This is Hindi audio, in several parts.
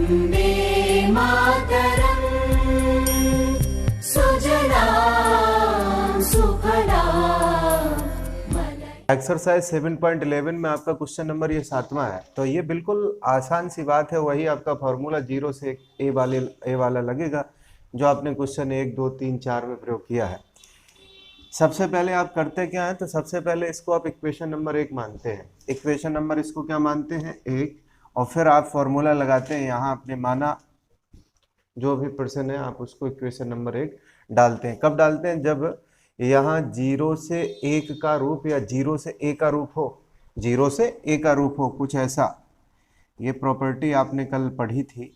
वन्दे मातरम् सुजलां सुफलां एक्सरसाइज 7.11 में आपका क्वेश्चन नंबर ये 7वां है। तो ये बिल्कुल आसान सी बात है, वही आपका फॉर्मूला 0 से ए वाला लगेगा जो आपने क्वेश्चन 1, 2, 3, 4 में प्रयोग किया है। सबसे पहले आप करते क्या है, तो सबसे पहले इसको आप इक्वेशन नंबर 1 मानते हैं। इक्वेशन नंबर इसको क्या मानते हैं, 1, और फिर आप फॉर्मूला लगाते हैं। यहाँ आपने माना जो भी पर्सन है आप उसको इक्वेशन नंबर 1 डालते हैं। कब डालते हैं, जब यहाँ 0 से 1 का रूप या 0 से a का रूप हो, 0 से a का रूप हो, कुछ ऐसा। ये प्रॉपर्टी आपने कल पढ़ी थी।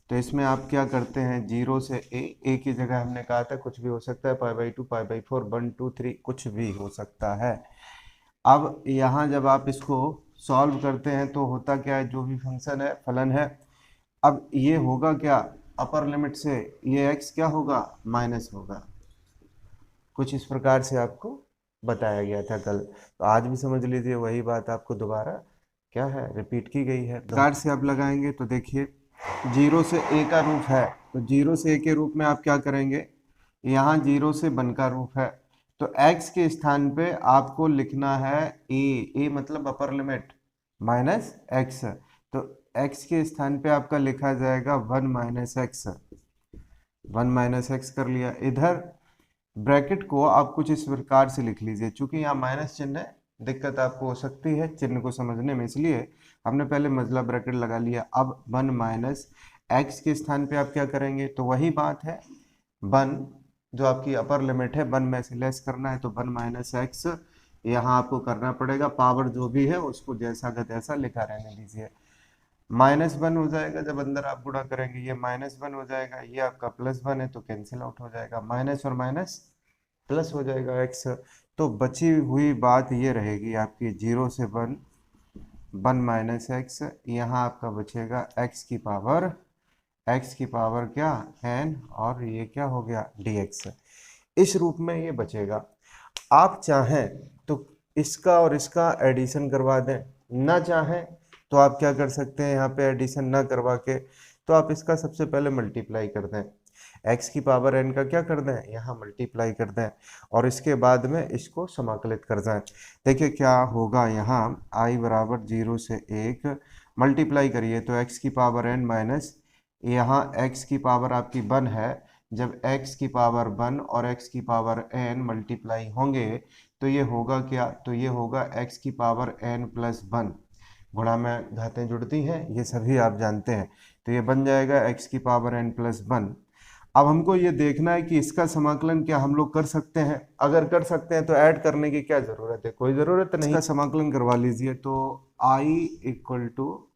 तो इसमें आप क्या करते हैं, 0 से a की जगह हमने कहा था कुछ भी हो सकता है, π/2, π/4, 1, 2, 3 कुछ भी हो सकता है। अब यहाँ जब आप इसको सॉल्व करते हैं तो होता क्या है, जो भी फंक्शन है, फलन है, अब ये होगा क्या, अपर लिमिट से ये x क्या होगा, माइनस होगा। कुछ इस प्रकार से आपको बताया गया था कल। तो आज भी समझ लीजिए वही बात आपको दोबारा क्या है, रिपीट की गई है। प्रकार से आप लगाएंगे तो देखिए 0 से a का रूप है, तो 0 से a के रूप में आप क्या करेंगे, यहाँ 0 से 1 का रूप है, तो x के स्थान पे आपको लिखना है a मतलब अपर लिमिट माइनस x। तो x के स्थान पे आपका लिखा जाएगा 1 माइनस एक्स, 1 माइनस एक्स कर लिया। इधर ब्रैकेट को आप कुछ इस प्रकार से लिख लीजिए, चूंकि यहाँ माइनस चिन्ह है, दिक्कत आपको हो सकती है चिन्ह को समझने में, इसलिए हमने पहले मजला ब्रैकेट लगा लिया। अब 1 माइनस एक्स के स्थान पे आप क्या करेंगे, तो वही बात है, 1 जो आपकी अपर लिमिट है 1 में से लेस करना है, तो 1 माइनस एक्स यहाँ आपको करना पड़ेगा। पावर जो भी है उसको जैसा का तैसा लिखा रहने दीजिए। -1 हो जाएगा, जब अंदर आप गुणा करेंगे ये -1 हो जाएगा, ये आपका +1 है तो कैंसिल आउट हो जाएगा, माइनस और माइनस प्लस हो जाएगा x। तो बची हुई बात ये रहेगी आपकी 0 से 1, 1 माइनस एक्स, यहाँ आपका बचेगा x की पावर क्या n, और ये क्या हो गया dx। इस रूप में ये बचेगा। आप चाहें तो इसका और इसका एडिशन करवा दें, ना चाहें तो आप क्या कर सकते हैं, यहाँ पे एडिशन ना करवा के तो आप इसका सबसे पहले मल्टीप्लाई कर दें, x की पावर n का क्या कर दें, यहाँ मल्टीप्लाई कर दें, और इसके बाद में इसको समाकलित कर दें। देखिए क्या होगा, यहाँ i बराबर 0 से 1 मल्टीप्लाई करिए तो x की पावर n माइनस यहाँ x की पावर आपकी 1 है। जब x की पावर 1 और x की पावर n मल्टीप्लाई होंगे तो ये होगा क्या, तो ये होगा x की पावर n प्लस 1। गुणा में घातें जुड़ती हैं, ये सभी आप जानते हैं। तो ये बन जाएगा x की पावर n प्लस 1। अब हमको ये देखना है कि इसका समाकलन क्या हम लोग कर सकते हैं। अगर कर सकते हैं तो ऐड करने की क्या ज़रूरत है, कोई ज़रूरत नहीं। इसका समाकलन करवा लीजिए, तो i इक्वल टू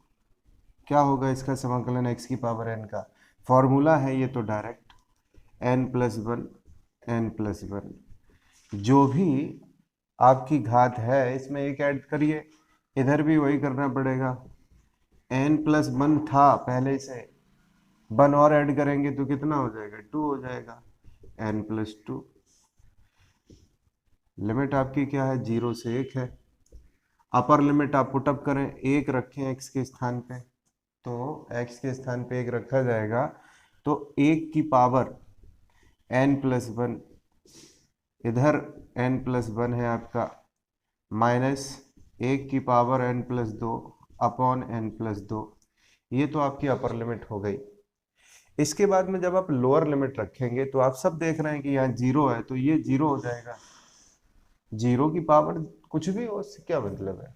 क्या होगा, इसका समाकलन x की पावर n का फॉर्मूला है ये तो डायरेक्ट n प्लस 1 जो भी आपकी घात है इसमें एक ऐड करिए, इधर भी वही करना पड़ेगा। n प्लस 1 था पहले से, 1 और ऐड करेंगे तो कितना हो जाएगा, 2 हो जाएगा, n प्लस 2। लिमिट आपकी क्या है, 0 से 1 है। अपर लिमिट आप पुटअप करें, 1 रखें x के स्थान पे, तो x के स्थान पे 1 रखा जाएगा, तो 1 की पावर n प्लस 1, इधर n प्लस 1 है आपका, माइनस 1 की power n plus 2 upon n plus 2। ये तो आपकी अपर लिमिट हो गई। इसके बाद में जब आप लोअर लिमिट रखेंगे तो आप सब देख रहे हैं कि यहाँ 0 है, तो ये 0 हो जाएगा। 0 की पावर कुछ भी हो, उससे क्या मतलब है,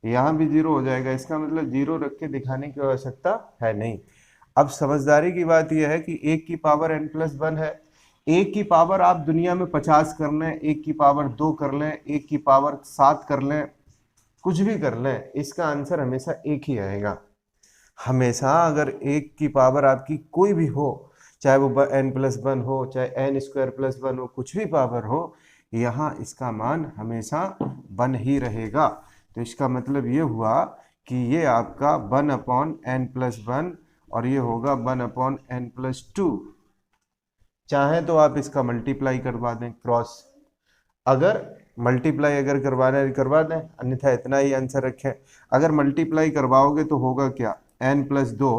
यहाँ भी 0 हो जाएगा। इसका मतलब 0 रख के दिखाने की आवश्यकता है नहीं। अब समझदारी की बात यह है कि 1 की पावर n प्लस 1 है, 1 की पावर आप दुनिया में 50 कर लें, 1 की पावर 2 कर लें, 1 की पावर 7 कर लें, कुछ भी कर लें, इसका आंसर हमेशा एक ही आएगा। हमेशा अगर 1 की पावर आपकी कोई भी हो, चाहे वो n प्लस 1 हो, चाहे n स्क्वायर प्लस 1 हो, कुछ भी पावर हो, यहाँ इसका मान हमेशा 1 ही रहेगा। तो इसका मतलब ये हुआ कि ये आपका 1 अपॉन n प्लस 1 और ये होगा 1 अपॉन n प्लस 2। चाहें तो आप इसका मल्टीप्लाई करवा दें, क्रॉस, अगर मल्टीप्लाई अगर करवाना है करवा दें, अन्यथा इतना ही आंसर रखें। अगर मल्टीप्लाई करवाओगे तो होगा क्या, n प्लस 2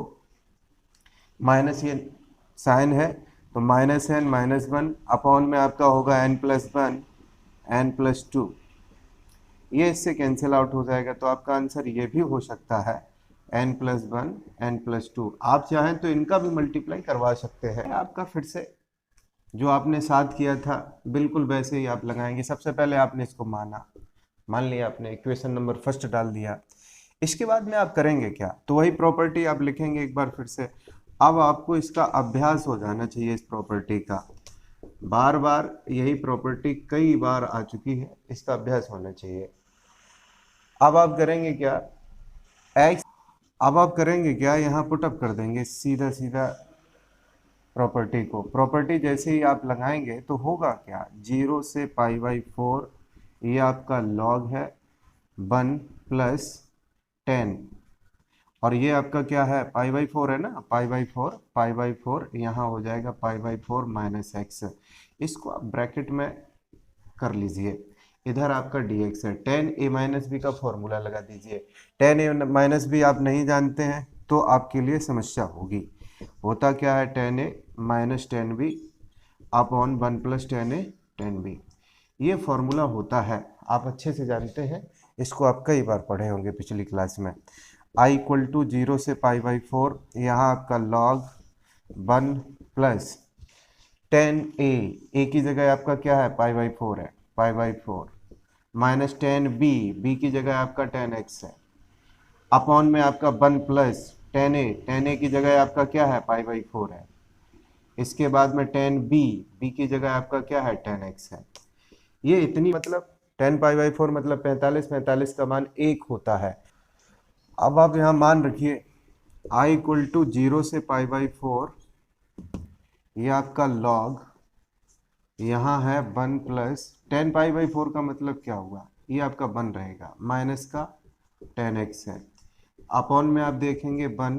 माइनस ये साइन है तो माइनस एन माइनस 1 अपॉन में आपका होगा n प्लस 1 n प्लस 2, ये इससे कैंसिल आउट हो जाएगा। तो आपका आंसर ये भी हो सकता है n प्लस 1 n प्लस 2। आप चाहें तो इनका भी मल्टीप्लाई करवा सकते हैं। आपका फिर से जो आपने साथ किया था बिल्कुल वैसे ही आप लगाएंगे। सबसे पहले आपने इसको मान लिया, आपने इक्वेशन नंबर फर्स्ट डाल दिया। इसके बाद में आप करेंगे क्या, तो वही प्रॉपर्टी आप लिखेंगे एक बार फिर से। अब आपको इसका अभ्यास हो जाना चाहिए, इस प्रॉपर्टी का। बार बार यही प्रॉपर्टी कई बार आ चुकी है, इसका अभ्यास होना चाहिए। अब आप करेंगे क्या, यहाँ पुटअप कर देंगे सीधा सीधा प्रॉपर्टी को। प्रॉपर्टी जैसे ही आप लगाएंगे तो होगा क्या, 0 से π/4 ये आपका लॉग है 1 प्लस 10, और ये आपका क्या है π/4 है ना, π/4 यहाँ हो जाएगा π/4 माइनस एक्स। इसको आप ब्रैकेट में कर लीजिए, इधर आपका dx है। tan a माइनस बी का फॉर्मूला लगा दीजिए। tan a माइनस बी आप नहीं जानते हैं तो आपके लिए समस्या होगी। होता क्या है, tan a minus tan b upon 1 plus tan a tan b, ये फॉर्मूला होता है, आप अच्छे से जानते हैं, इसको आप कई बार पढ़े होंगे पिछली क्लास में। i इक्वल टू 0 से π/4 यहाँ आपका log 1 प्लस tan a की जगह आपका क्या है π/4 है, π/4 माइनस tan b की जगह आपका tan x है, अपॉन में आपका 1 प्लस tan a की जगह आपका क्या है π/4 है। इसके बाद में tan b की जगह आपका क्या है tan x है। ये इतनी मतलब tan π/4 मतलब 45 का मान 1 होता है। अब आप यहाँ मान रखिए i इक्वल टू 0 से π/4 ये आपका log यहाँ है 1 प्लस tan π/4 का मतलब क्या हुआ, ये आपका 1 रहेगा, माइनस का tan x है, अपॉन में आप देखेंगे 1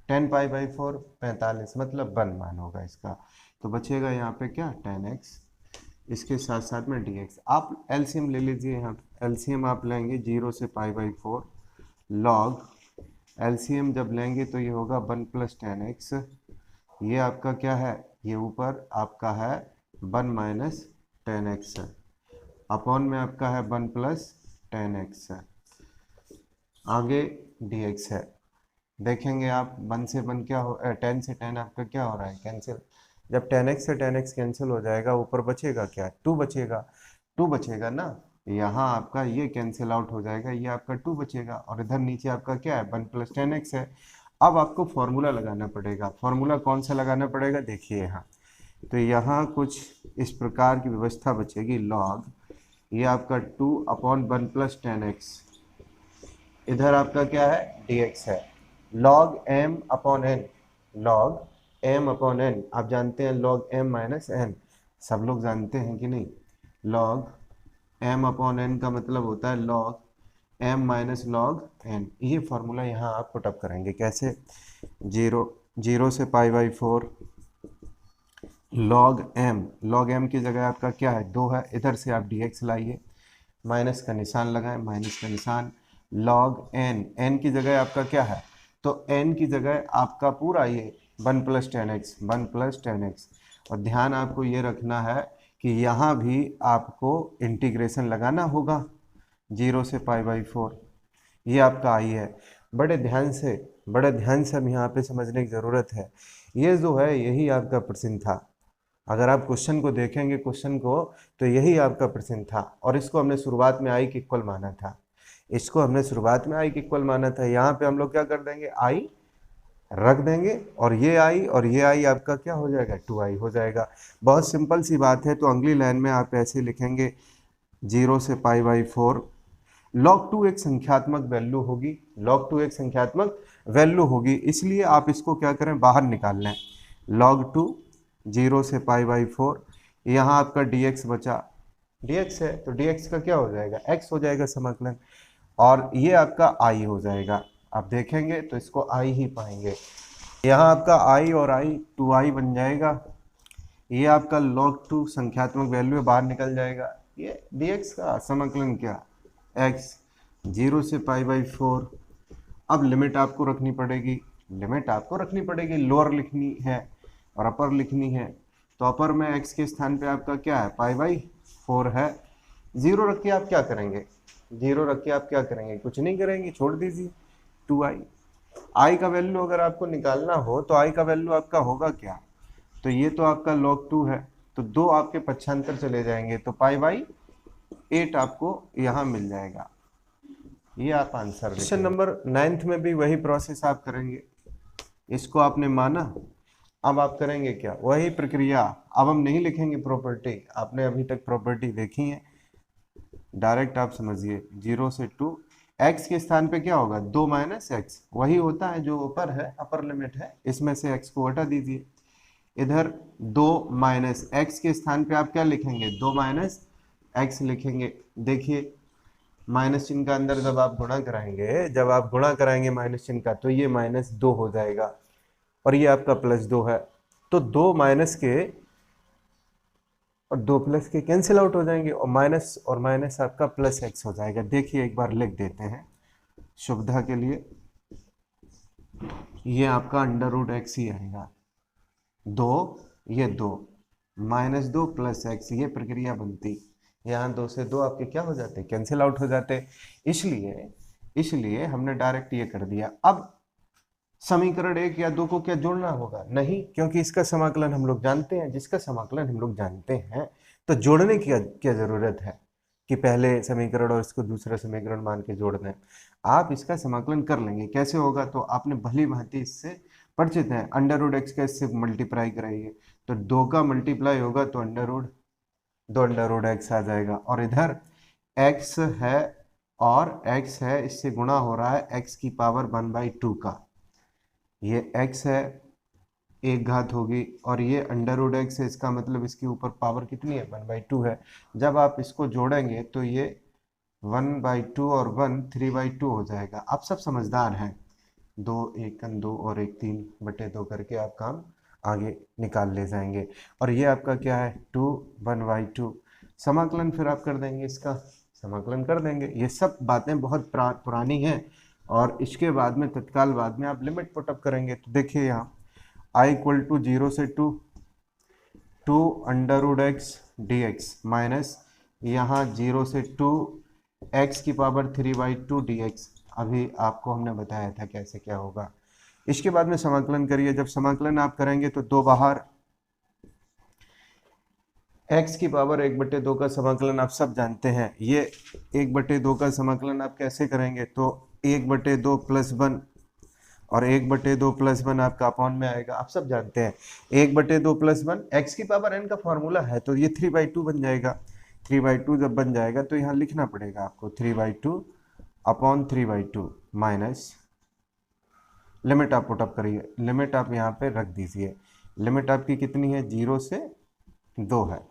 tan π/4 45 मतलब 1 मान होगा इसका। तो बचेगा यहाँ पे क्या tan x, इसके साथ साथ में dx। आप एलसीएम ले लीजिए, यहाँ एलसीएम आप लेंगे 0 से π/4 log, एलसीएम जब लेंगे तो ये होगा 1 प्लस tan x, ये आपका क्या है, ये ऊपर आपका है 1 माइनस tan x, अपॉन में आपका है 1 प्लस tan x, आगे dx है। देखेंगे आप 1 से 1 क्या हो, 10 से 10 आपका क्या हो रहा है कैंसिल। जब tan x से tan x कैंसिल हो जाएगा, ऊपर बचेगा क्या, 2 बचेगा ना, यहाँ आपका ये कैंसिल आउट हो जाएगा, ये आपका 2 बचेगा, और इधर नीचे आपका क्या है 1 प्लस tan x है। अब आपको फॉर्मूला लगाना पड़ेगा। फॉर्मूला कौन सा लगाना पड़ेगा, देखिए यहाँ, तो यहाँ कुछ इस प्रकार की व्यवस्था बचेगी, log ये आपका 2 अपॉन 1 प्लस tan x, इधर आपका क्या है dx है, log m upon n, log m upon n, आप जानते हैं log m माइनस n, सब लोग जानते हैं कि नहीं, log m अपॉन n का मतलब होता है log m minus log n। ये फॉर्मूला यहाँ आप पुटअप करेंगे कैसे, 0 से π/4 log m की जगह आपका क्या है 2 है, इधर से आप dx लाइए, माइनस का निशान लगाएं, माइनस का निशान, log n की जगह आपका क्या है, तो n की जगह आपका पूरा ये 1 प्लस tan x। और ध्यान आपको ये रखना है कि यहाँ भी आपको इंटीग्रेशन लगाना होगा 0 से π/4, ये आपका i है। बड़े ध्यान से हम यहाँ पे समझने की ज़रूरत है। ये जो है यही आपका प्रश्न था, अगर आप क्वेश्चन को देखेंगे तो यही आपका प्रश्न था, और इसको हमने शुरुआत में i के इक्वल माना था। यहाँ पे हम लोग क्या कर देंगे, i रख देंगे, और ये i आपका क्या हो जाएगा 2i हो जाएगा। बहुत सिंपल सी बात है। तो अगली लाइन में आप ऐसे लिखेंगे 0 से π/4 log 2 एक संख्यात्मक वैल्यू होगी, इसलिए आप इसको क्या करें, बाहर निकाल लें। log 2 0 से π/4 यहाँ आपका dx बचा, dx है तो dx का क्या हो जाएगा, x हो जाएगा समाकलन, और ये आपका i हो जाएगा। आप देखेंगे तो इसको i ही पाएंगे, यहाँ आपका i और i 2i बन जाएगा। ये आपका log 2 संख्यात्मक वैल्यू बाहर निकल जाएगा। ये dx का समाकलन क्या, x 0 से π/4 अब लिमिट आपको रखनी पड़ेगी, लोअर लिखनी है और अपर लिखनी है। तो अपर में x के स्थान पे आपका क्या है, π/4 है। जीरो रख के आप क्या करेंगे, कुछ नहीं करेंगे, छोड़ दीजिए 2i। i का वैल्यू अगर आपको निकालना हो तो i का वैल्यू आपका होगा क्या, तो ये तो आपका log 2 है, तो 2 आपके पक्षांतर चले जाएंगे, तो π/8 आपको यहाँ मिल जाएगा। ये आप आंसर क्वेश्चन नंबर 9 में भी वही प्रोसेस आप करेंगे। इसको आपने माना, अब आप करेंगे क्या, वही प्रक्रिया। अब हम नहीं लिखेंगे प्रॉपर्टी, आपने अभी तक प्रॉपर्टी देखी है, डायरेक्ट आप समझिए 0 से 2, x के स्थान पे क्या होगा, 2 - x, वही होता है जो ऊपर है, अपर लिमिट है, इसमें से x को हटा दीजिए। इधर 2 - x के स्थान पे आप क्या लिखेंगे, 2 - x लिखेंगे। देखिए माइनस चिन्ह का अंदर जब आप गुणा कराएंगे माइनस चिन्ह का, तो ये -2 हो जाएगा और ये आपका +2 है। तो 2 माइनस के और 2 प्लस के कैंसिल आउट हो जाएंगे और माइनस आपका +x हो जाएगा। देखिए एक बार लिख देते हैं सुविधा के लिए, ये आपका √x ही आएगा, 2 ये 2 -2 +x, ये प्रक्रिया बनती। यहाँ 2 से 2 आपके क्या हो जाते, कैंसिल आउट हो जाते। इसलिए हमने डायरेक्ट ये कर दिया। अब समीकरण 1 या 2 को क्या जोड़ना होगा, नहीं, क्योंकि इसका समाकलन हम लोग जानते हैं। जिसका समाकलन हम लोग जानते हैं तो जोड़ने की क्या जरूरत है कि पहले समीकरण और इसको दूसरा समीकरण मान के जोड़ दें। आप इसका समाकलन कर लेंगे, कैसे होगा, तो आपने भली भांति इससे परिचित है। √x का इससे मल्टीप्लाई कराइए तो 2 का मल्टीप्लाई होगा तो √2 √x आ जाएगा, और इधर x है और x है, इससे गुणा हो रहा है x की पावर 1/2 का, ये x है, एक घात होगी, और ये √x है, इसका मतलब इसके ऊपर पावर कितनी है, 1/2 है। जब आप इसको जोड़ेंगे तो ये 1/2 और 1 3/2 हो जाएगा। आप सब समझदार हैं, 2 1 2 और 1 3/2 करके आप काम आगे निकाल ले जाएंगे। और ये आपका क्या है, 2 1/2। समाकलन फिर आप कर देंगे, इसका समाकलन कर देंगे। ये सब बातें बहुत पुरानी हैं, और इसके बाद में तत्काल बाद में आप लिमिट पुटअप करेंगे। तो देखिए यहाँ i = 0 से 2 √x dx माइनस यहाँ 0 से 2 x की पावर 3/2 dx। अभी आपको हमने बताया था कैसे क्या होगा। इसके बाद में समाकलन करिए। जब समाकलन आप करेंगे तो 2 बाहर, x की पावर 1/2 का समाकलन आप सब जानते हैं। ये 1/2 का समाकलन आप कैसे करेंगे, तो 1/2 + 1 और 1/2 + 1 आपका अपॉन में आएगा, आप सब जानते हैं। 1/2 + 1 x की पावर n का फॉर्मूला है, तो ये 3/2 बन जाएगा। 3/2 जब बन जाएगा तो यहाँ लिखना पड़ेगा आपको 3/2 अपॉन 3/2 माइनस, लिमिट आप पुटअप करिए, लिमिट आप यहाँ पे रख दीजिए। लिमिट आपकी कितनी है, 0 से 2 है।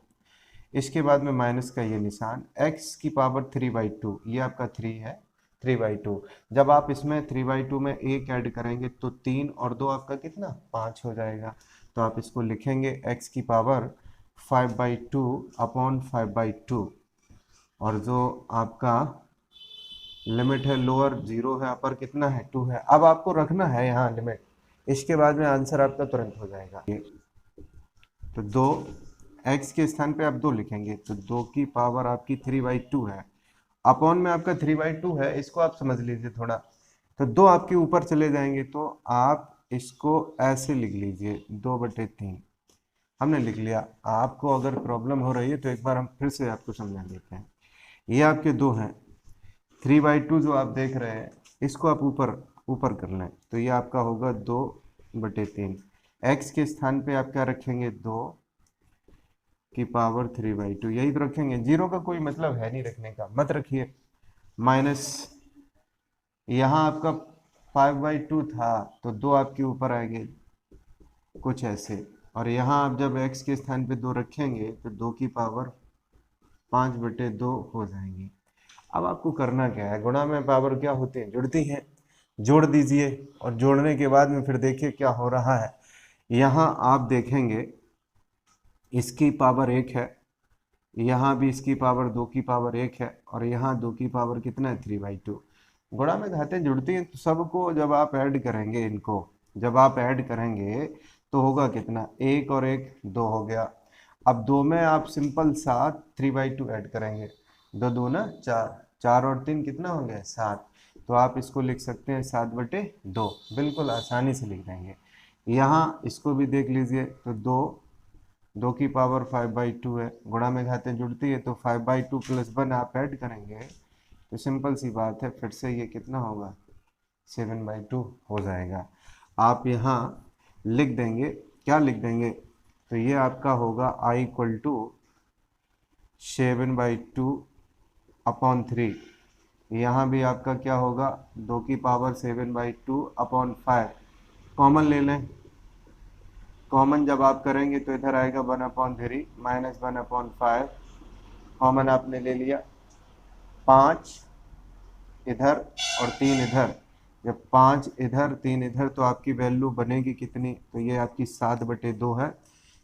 इसके बाद में माइनस का ये निशान, x की पावर 3/2, ये आपका 3 है, 3/2। जब आप इसमें 3/2 में 1 ऐड करेंगे तो 3 और 2 आपका कितना, 5 हो जाएगा। तो आप इसको लिखेंगे x की पावर 5/2 अपॉन 5/2, और जो आपका लिमिट है लोअर 0 है, अपर कितना है, 2 है। अब आपको रखना है यहाँ लिमिट, इसके बाद में आंसर आपका तुरंत हो जाएगा। तो 2 x के स्थान पे आप 2 लिखेंगे, तो 2 की पावर आपकी 3/2 है, अपॉन में आपका 3/2 है, इसको आप समझ लीजिए थोड़ा। तो 2 आपके ऊपर चले जाएंगे, तो आप इसको ऐसे लिख लीजिए 2/3। हमने लिख लिया। आपको अगर प्रॉब्लम हो रही है तो एक बार हम फिर से आपको समझा देते हैं। ये आपके 2 हैं, 3/2 जो आप देख रहे हैं इसको आप ऊपर कर लें, तो ये आपका होगा 2/3। x के स्थान पे आप क्या रखेंगे, 2 की पावर 3/2, यही तो रखेंगे। 0 का कोई मतलब है नहीं रखने का, मत रखिए। माइनस यहाँ आपका 5/2 था, तो 2 आपके ऊपर आएंगे कुछ ऐसे, और यहाँ आप जब x के स्थान पे 2 रखेंगे तो 2 की पावर 5/2 हो जाएंगी। अब आपको करना क्या है, गुणा में पावर क्या होती है, जुड़ती हैं, जोड़ दीजिए, और जोड़ने के बाद में फिर देखिए क्या हो रहा है। यहाँ आप देखेंगे इसकी पावर 1 है, यहाँ भी इसकी पावर 2 की पावर 1 है, और यहाँ 2 की पावर कितना है, 3/2। गुणा में घातें जुड़ती हैं तो सबको जब आप ऐड करेंगे, इनको जब आप ऐड करेंगे तो होगा कितना, 1 और 1 2 हो गया। अब 2 में आप सिंपल सा 3/2 ऐड करेंगे, 2 दूना 4, 4 और 3 कितना हो गया 7। तो आप इसको लिख सकते हैं 7/2, बिल्कुल आसानी से लिख देंगे। यहाँ इसको भी देख लीजिए तो 2 की पावर 5/2 है, गुणा में घातें जुड़ती है तो 5/2 + 1 आप ऐड करेंगे तो सिंपल सी बात है, फिर से ये कितना होगा 7/2 हो जाएगा। आप यहाँ लिख देंगे, क्या लिख देंगे, तो ये आपका होगा I = 7/2/3। यहाँ भी आपका क्या होगा 2 की पावर 7/2/5। कॉमन ले लें, कॉमन जब आप करेंगे तो इधर आएगा 1/3 -1/5। कॉमन आपने ले लिया, 5 इधर और 3 इधर, जब 5 इधर 3 इधर तो आपकी वैल्यू बनेगी कितनी, तो ये आपकी 7/2 है।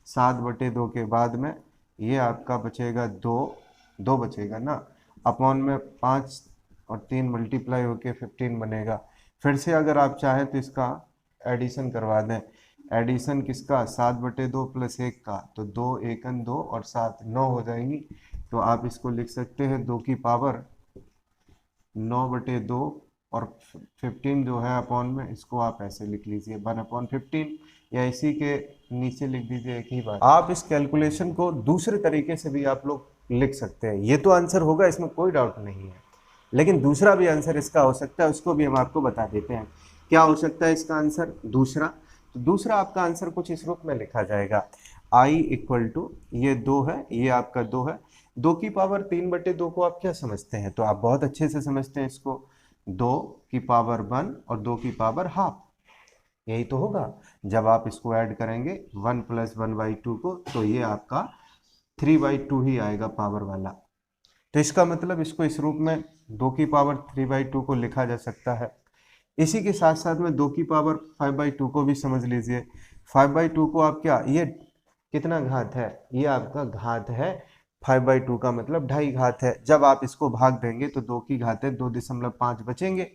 7/2 के बाद में ये आपका बचेगा 2 बचेगा ना, अपॉन में 5 और 3 मल्टीप्लाई होके 15 बनेगा। फिर से अगर आप चाहें तो इसका एडिशन करवा दें, एडिशन किसका 7/2 + 1 का, तो 2 1 2 और 7 9 हो जाएंगी। तो आप इसको लिख सकते हैं 2 की पावर 9/2 और 15 जो है अपॉन में, इसको आप ऐसे लिख लीजिए 1/15, या इसी के नीचे लिख दीजिए एक ही बात। आप इस कैलकुलेशन को दूसरे तरीके से भी आप लोग लिख सकते हैं, ये तो आंसर होगा, इसमें कोई डाउट नहीं है, लेकिन दूसरा भी आंसर इसका हो सकता है, उसको भी हम आपको बता देते हैं। क्या हो सकता है इसका आंसर दूसरा, तो दूसरा आपका आंसर कुछ इस रूप में लिखा जाएगा, I = ये 2 है, ये आपका 2 है। 2 की पावर 3/2 को आप क्या समझते हैं, तो आप बहुत अच्छे से समझते हैं इसको, 2 की पावर 1 और 2 की पावर ½ यही तो होगा। जब आप इसको ऐड करेंगे 1 + 1/2 को, तो ये आपका 3/2 ही आएगा पावर वाला। तो इसका मतलब इसको इस रूप में 2 की पावर 3/2 को लिखा जा सकता है। इसी के साथ साथ में 2 की पावर 5/2 को भी समझ लीजिए। 5/2 को आप क्या, ये कितना घात है, ये आपका घात है, 5/2 का मतलब 2.5 घात है। जब आप इसको भाग देंगे तो 2 की घातें 2.5 बचेंगे।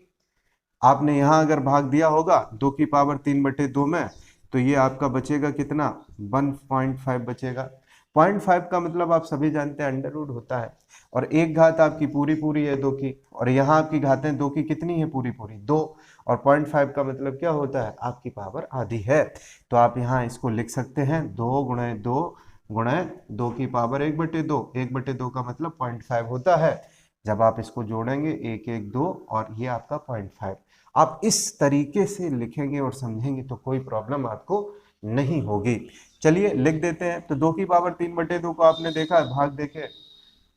आपने यहाँ अगर भाग दिया होगा 2 की पावर 3/2 में, तो ये आपका बचेगा कितना 1.5 बचेगा। 0.5 का मतलब आप सभी जानते हैं अंडर रूट होता है, और एक घात आपकी पूरी पूरी है 2 की, और यहाँ आपकी घातें 2 की कितनी है पूरी पूरी 2, और 0.5 का मतलब क्या होता है आपकी पावर आधी है। तो आप यहाँ इसको लिख सकते हैं 2 × 2 × 2 की पावर 1/2, 1/2 का मतलब 0.5 होता है। जब आप इसको जोड़ेंगे 1 1 2 और ये आपका 0.5, आप इस तरीके से लिखेंगे और समझेंगे तो कोई प्रॉब्लम आपको नहीं होगी। चलिए लिख देते हैं। तो 2 की पावर 3/2 को आपने देखा भाग देके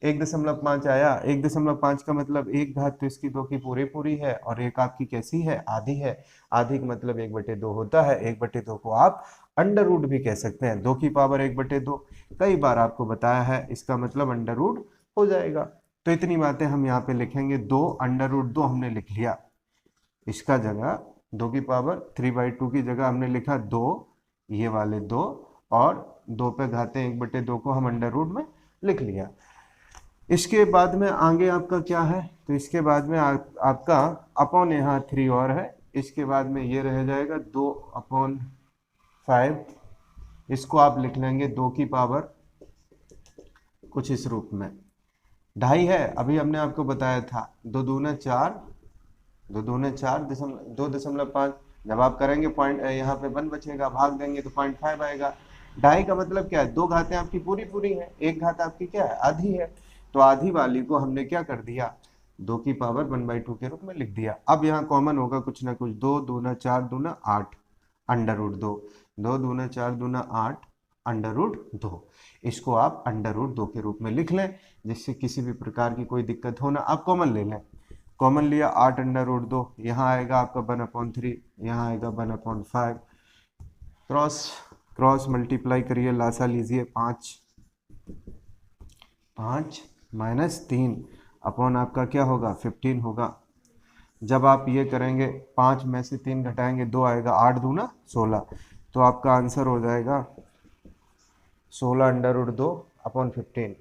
1.5 आया, 1.5 का मतलब एक घात तो इसकी 2 की पूरी पूरी है, और एक आपकी कैसी है आधी है, आधी का मतलब 1/2 होता है। 1/2 को आप अंडर रूट भी कह सकते हैं, 2 की पावर 1/2 कई बार आपको बताया है, इसका मतलब अंडर रूट हो जाएगा। तो इतनी बातें हम यहाँ पे लिखेंगे, 2 अंडर रूट 2 हमने लिख लिया, इसका जगह 2 की पावर 3/2 की जगह हमने लिखा 2, ये वाले 2, और 2 पे घातें 1/2 को हम अंडर रूट में लिख लिया। इसके बाद में आगे आपका क्या है, तो इसके बाद में आपका अपॉन यहाँ 3 और है, इसके बाद में ये रह जाएगा 2/5। इसको आप लिख लेंगे 2 की पावर कुछ इस रूप में 2.5 है, अभी हमने आपको बताया था 2 दूना 4, 2 दूना 4 2.5, जब आप करेंगे पॉइंट यहाँ पे 1 बचेगा, भाग देंगे तो 0.5 आएगा। 2.5 का मतलब क्या है, 2 घातें आपकी पूरी पूरी हैं, एक घात आपकी क्या है आधी है, तो आधी वाली को हमने क्या कर दिया 2 की पावर 1/2 के रूप में लिख दिया। अब यहाँ कॉमन होगा कुछ ना कुछ, 2 दूना 4 दूना 8 अंडर रूट 2, 2 दूना 4 दूना 8 अंडर रूट 2। इसको आप अंडर रूट 2 के रूप में लिख लें, जिससे किसी भी प्रकार की कोई दिक्कत हो ना। आप कॉमन ले लें, कॉमन लिया 8 अंडर रूट 2, यहाँ आएगा आपका 1/3, यहाँ आएगा 1/5, क्रॉस क्रॉस मल्टीप्लाई करिए, लासा लीजिए 5 -3 अपॉन आपका क्या होगा 15 होगा। जब आप ये करेंगे 5 में से 3 घटाएंगे 2 आएगा, 8 दूना 16, तो आपका आंसर हो जाएगा 16 अंडर रूट 2/15।